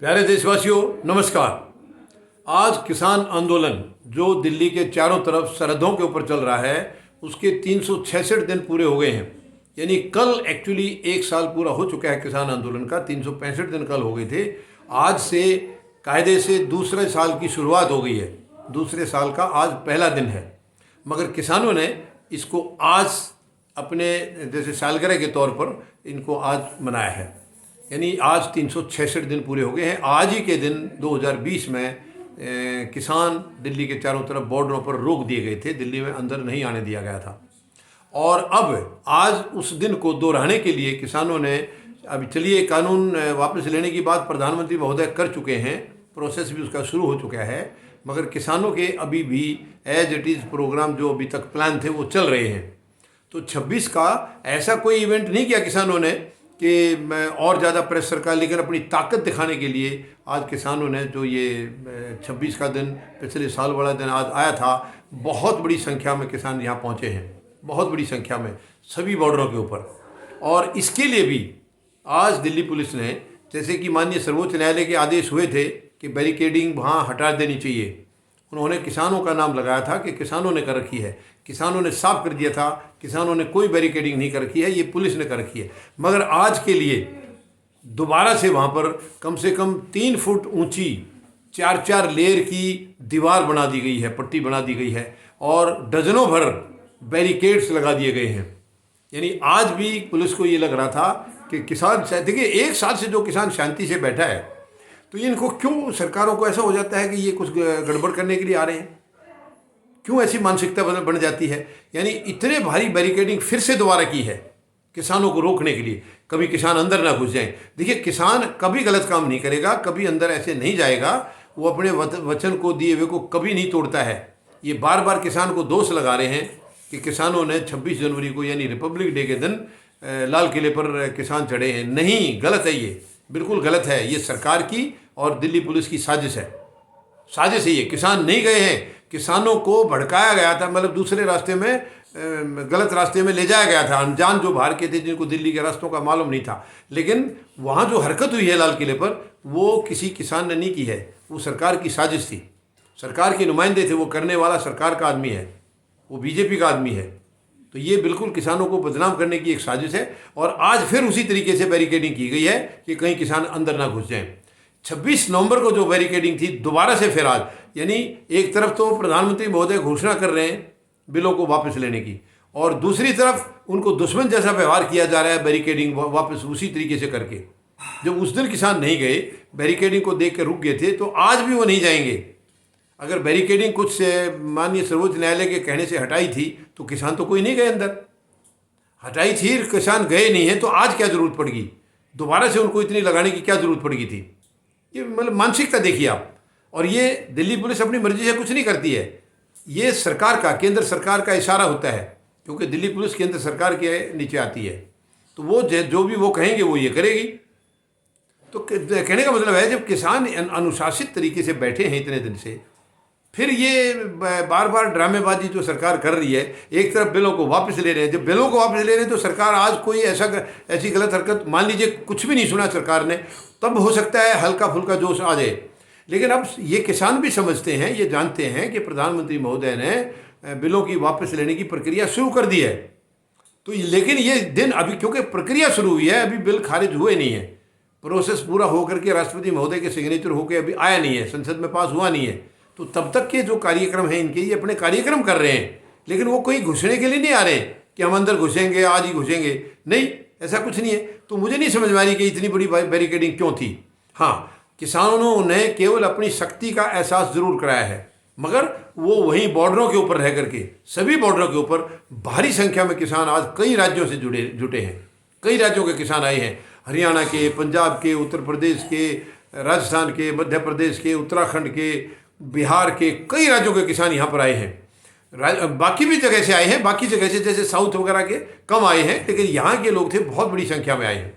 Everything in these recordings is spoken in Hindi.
प्यारे देशवासियों, नमस्कार। आज किसान आंदोलन जो दिल्ली के चारों तरफ सरहदों के ऊपर चल रहा है, उसके 366 दिन पूरे हो गए हैं। यानी कल एक्चुअली एक साल पूरा हो चुका है किसान आंदोलन का। 365 दिन कल हो गए थे। आज से कायदे से दूसरे साल की शुरुआत हो गई है। दूसरे साल का आज पहला दिन है, मगर किसानों ने इसको आज अपने जैसे सालगिरह के तौर पर इनको आज मनाया है। यानी आज 366 दिन पूरे हो गए हैं। आज ही के दिन 2020 में किसान दिल्ली के चारों तरफ बॉर्डरों पर रोक दिए गए थे। दिल्ली में अंदर नहीं आने दिया गया था। और अब आज उस दिन को दोहराने के लिए किसानों ने, अभी चलिए कानून वापस लेने की बात प्रधानमंत्री महोदय कर चुके हैं, प्रोसेस भी उसका शुरू हो चुका है, मगर किसानों के अभी भी एज इट इज़ प्रोग्राम जो अभी तक प्लान थे वो चल रहे हैं। तो 26 का ऐसा कोई इवेंट नहीं किया किसानों ने कि मैं और ज़्यादा प्रेशर का, लेकिन अपनी ताकत दिखाने के लिए आज किसानों ने जो ये 26 का दिन, पिछले साल वाला दिन आज आया था, बहुत बड़ी संख्या में किसान यहाँ पहुँचे हैं, बहुत बड़ी संख्या में सभी बॉर्डरों के ऊपर। और इसके लिए भी आज दिल्ली पुलिस ने, जैसे कि माननीय सर्वोच्च न्यायालय के आदेश हुए थे कि बैरिकेडिंग वहाँ हटा देनी चाहिए, उन्होंने किसानों का नाम लगाया था कि किसानों ने कर रखी है। किसानों ने साफ कर दिया था, किसानों ने कोई बैरिकेडिंग नहीं कर रखी है, ये पुलिस ने कर रखी है। मगर आज के लिए दोबारा से वहाँ पर कम से कम 3 फुट ऊंची 4-4 लेयर की दीवार बना दी गई है, पट्टी बना दी गई है, और डजनों भर बैरिकेड्स लगा दिए गए हैं। यानी आज भी पुलिस को ये लग रहा था कि किसान, देखिए एक साल से जो किसान शांति से बैठा है, तो इनको क्यों, सरकारों को ऐसा हो जाता है कि ये कुछ गड़बड़ करने के लिए आ रहे हैं, क्यों ऐसी मानसिकता बन जाती है। यानी इतने भारी बैरिकेडिंग फिर से दोबारा की है किसानों को रोकने के लिए, कभी किसान अंदर ना घुस जाएं। देखिए किसान कभी गलत काम नहीं करेगा, कभी अंदर ऐसे नहीं जाएगा, वो अपने वचन को दिए हुए को कभी नहीं तोड़ता है। ये बार बार किसान को दोष लगा रहे हैं कि किसानों ने 26 जनवरी को यानी रिपब्लिक डे के दिन लाल किले पर किसान चढ़े हैं। नहीं, गलत है, ये बिल्कुल गलत है। ये सरकार की और दिल्ली पुलिस की साजिश है, साजिश है ये। किसान नहीं गए हैं, किसानों को भड़काया गया था, मतलब दूसरे रास्ते में, गलत रास्ते में ले जाया गया था। अनजान जो बाहर के थे, जिनको दिल्ली के रास्तों का मालूम नहीं था, लेकिन वहाँ जो हरकत हुई है लाल किले पर, वो किसी किसान ने नहीं की है, वो सरकार की साजिश थी। सरकार के नुमाइंदे थे, वो करने वाला सरकार का आदमी है, वो बीजेपी का आदमी है। तो ये बिल्कुल किसानों को बदनाम करने की एक साजिश है। और आज फिर उसी तरीके से बैरिकेडिंग की गई है कि कहीं किसान अंदर ना घुस जाएं। 26 नवंबर को जो बैरिकेडिंग थी, दोबारा से फिर आज, यानी एक तरफ तो प्रधानमंत्री महोदय घोषणा कर रहे हैं बिलों को वापस लेने की, और दूसरी तरफ उनको दुश्मन जैसा व्यवहार किया जा रहा है, बैरिकेडिंग वापस उसी तरीके से करके। जब उस दिन किसान नहीं गए, बैरिकेडिंग को देख कर रुक गए थे, तो आज भी वो नहीं जाएंगे। अगर बैरिकेडिंग कुछ माननीय सर्वोच्च न्यायालय के कहने से हटाई थी, तो किसान तो कोई नहीं गए अंदर। हटाई थी, किसान गए नहीं हैं, तो आज क्या ज़रूरत पड़गी दोबारा से उनको इतनी लगाने की, क्या ज़रूरत पड़गी थी। ये मतलब मानसिकता देखिए आप। और ये दिल्ली पुलिस अपनी मर्जी से कुछ नहीं करती है, ये सरकार का, केंद्र सरकार का इशारा होता है, क्योंकि दिल्ली पुलिस केंद्र सरकार के नीचे आती है। तो वो जो भी वो कहेंगे वो ये करेगी। तो कहने का मतलब है, जब किसान अनुशासित तरीके से बैठे हैं इतने दिन से, फिर ये बार बार ड्रामेबाजी जो सरकार कर रही है, एक तरफ बिलों को वापस ले रहे हैं। जब बिलों को वापस ले रहे हैं, तो सरकार आज कोई ऐसी गलत हरकत, मान लीजिए कुछ भी नहीं सुना सरकार ने, तब हो सकता है हल्का फुल्का जोश आ जाए। लेकिन अब ये किसान भी समझते हैं, ये जानते हैं कि प्रधानमंत्री महोदय ने बिलों की वापस लेने की प्रक्रिया शुरू कर दी है। तो लेकिन ये दिन अभी, क्योंकि प्रक्रिया शुरू हुई है, अभी बिल खारिज हुए नहीं है, प्रोसेस पूरा होकर के राष्ट्रपति महोदय के सिग्नेचर होकर अभी आया नहीं है, संसद में पास हुआ नहीं है। तो तब तक के जो कार्यक्रम हैं इनके, ये अपने कार्यक्रम कर रहे हैं, लेकिन वो कोई घुसने के लिए नहीं आ रहे कि हम अंदर घुसेंगे, आज ही घुसेंगे। नहीं, ऐसा कुछ नहीं है। तो मुझे नहीं समझ में आ रही कि इतनी बड़ी बैरिकेडिंग क्यों थी। हाँ, किसानों ने केवल अपनी शक्ति का एहसास जरूर कराया है, मगर वो वहीं बॉर्डरों के ऊपर रह करके, सभी बॉर्डरों के ऊपर भारी संख्या में किसान आज कई राज्यों से जुटे हैं। कई राज्यों के किसान आए हैं, हरियाणा के, पंजाब के, उत्तर प्रदेश के, राजस्थान के, मध्य प्रदेश के, उत्तराखंड के, बिहार के, कई राज्यों के किसान यहाँ पर आए हैं। बाकी भी जगह से आए हैं, बाकी जगह से जैसे साउथ वगैरह के कम आए हैं, लेकिन यहाँ के लोग थे बहुत बड़ी संख्या में आए हैं।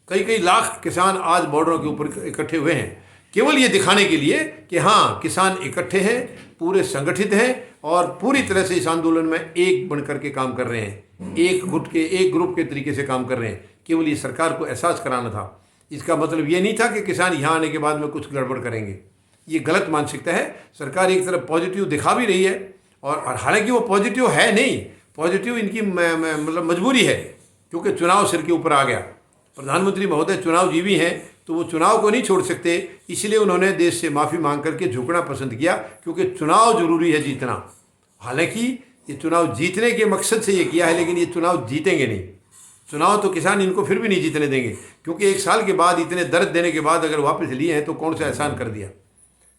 कई लाख किसान आज बॉर्डरों के ऊपर इकट्ठे हुए हैं, केवल ये दिखाने के लिए कि हाँ, किसान इकट्ठे हैं, पूरे संगठित हैं और पूरी तरह से इस आंदोलन में एक बनकर के काम कर रहे हैं, एक गुट के, एक ग्रुप के तरीके से काम कर रहे हैं। केवल ये सरकार को एहसास कराना था इसका मतलब ये नहीं था कि किसान यहाँ आने के बाद में कुछ गड़बड़ करेंगे। ये गलत मानसिकता है। सरकार एक तरफ पॉजिटिव दिखा भी रही है और हालांकि वो पॉजिटिव है नहीं, पॉजिटिव इनकी मतलब मजबूरी है, क्योंकि चुनाव सिर के ऊपर आ गया। प्रधानमंत्री महोदय चुनाव जीवी हैं, तो वो चुनाव को नहीं छोड़ सकते, इसलिए उन्होंने देश से माफ़ी मांग करके झुकना पसंद किया, क्योंकि चुनाव जरूरी है जीतना। हालांकि ये चुनाव जीतने के मकसद से ये किया है, लेकिन ये चुनाव जीतेंगे नहीं। चुनाव तो किसान इनको फिर भी नहीं जीतने देंगे, क्योंकि 1 साल के बाद इतने दर्द देने के बाद अगर वापस लिए हैं तो कौन सा एहसान कर दिया।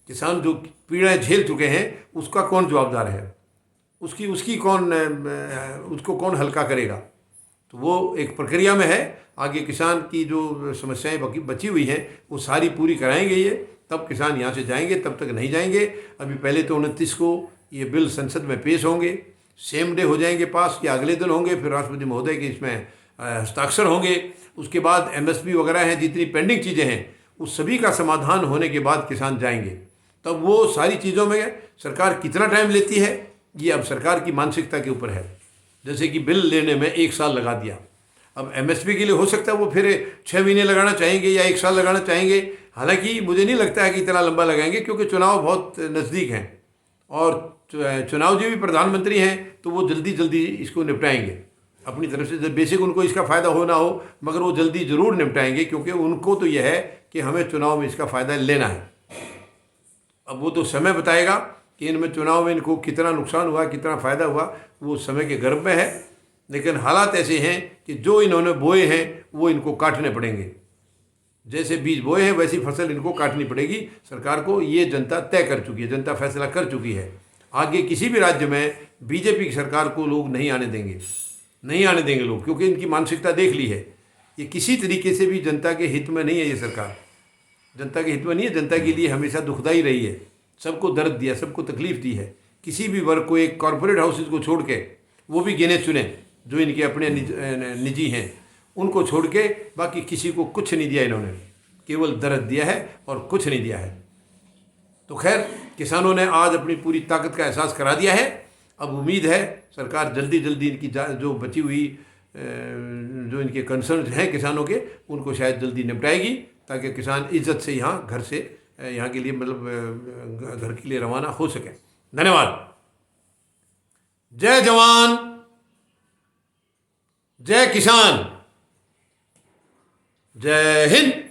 किसान जो पीड़ाएं झेल चुके हैं उसका कौन जवाबदार है, उसकी कौन उसको कौन हल्का करेगा। तो वो एक प्रक्रिया में है। आगे किसान की जो समस्याएं बची हुई हैं वो सारी पूरी कराएंगे ये, तब किसान यहाँ से जाएंगे, तब तक नहीं जाएंगे। अभी पहले तो 29 को ये बिल संसद में पेश होंगे, सेम डे हो जाएंगे पास या अगले दिन होंगे, फिर राष्ट्रपति महोदय के इसमें हस्ताक्षर होंगे। उसके बाद MSP वगैरह हैं, जितनी पेंडिंग चीज़ें हैं उस सभी का समाधान होने के बाद किसान जाएंगे। तब वो सारी चीज़ों में सरकार कितना टाइम लेती है ये अब सरकार की मानसिकता के ऊपर है। जैसे कि बिल लेने में 1 साल लगा दिया, अब MSP के लिए हो सकता है वो फिर 6 महीने लगाना चाहेंगे या 1 साल लगाना चाहेंगे। हालांकि मुझे नहीं लगता है कि इतना लंबा लगाएंगे, क्योंकि चुनाव बहुत नज़दीक हैं और चुनाव जो भी प्रधानमंत्री हैं तो वो जल्दी जल्दी इसको निपटाएंगे अपनी तरफ से। बेसिक उनको इसका फ़ायदा हो ना हो, मगर वो जल्दी ज़रूर निपटाएंगे, क्योंकि उनको तो यह है कि हमें चुनाव में इसका फ़ायदा लेना है। अब वो तो समय बताएगा कि इनमें चुनाव में इनको कितना नुकसान हुआ, कितना फ़ायदा हुआ, वो समय के गर्भ में है। लेकिन हालात ऐसे हैं कि जो इन्होंने बोए हैं वो इनको काटने पड़ेंगे। जैसे बीज बोए हैं वैसी फसल इनको काटनी पड़ेगी सरकार को। ये जनता तय कर चुकी है, जनता फैसला कर चुकी है। आगे किसी भी राज्य में BJP की सरकार को लोग नहीं आने देंगे, नहीं आने देंगे लोग, क्योंकि इनकी मानसिकता देख ली है। ये किसी तरीके से भी जनता के हित में नहीं है। ये सरकार जनता के हित में नहीं है, जनता के लिए हमेशा दुखदाई रही है, सबको दर्द दिया, सबको तकलीफ दी है। किसी भी वर्ग को, एक कॉरपोरेट हाउसेज को छोड़ के, वो भी गिने चुने जो इनके अपने निजी हैं, उनको छोड़ के बाकी किसी को कुछ नहीं दिया इन्होंने, केवल दर्द दिया है और कुछ नहीं दिया है। तो खैर, किसानों ने आज अपनी पूरी ताकत का एहसास करा दिया है। अब उम्मीद है सरकार जल्दी जल्दी इनकी जो बची हुई जो इनके कंसर्न हैं किसानों के, उनको शायद जल्दी निपटाएगी, ताकि किसान इज्जत से यहाँ घर से यहाँ के लिए मतलब घर के लिए रवाना हो सके। धन्यवाद। जय जवान, जय किसान, जय हिंद।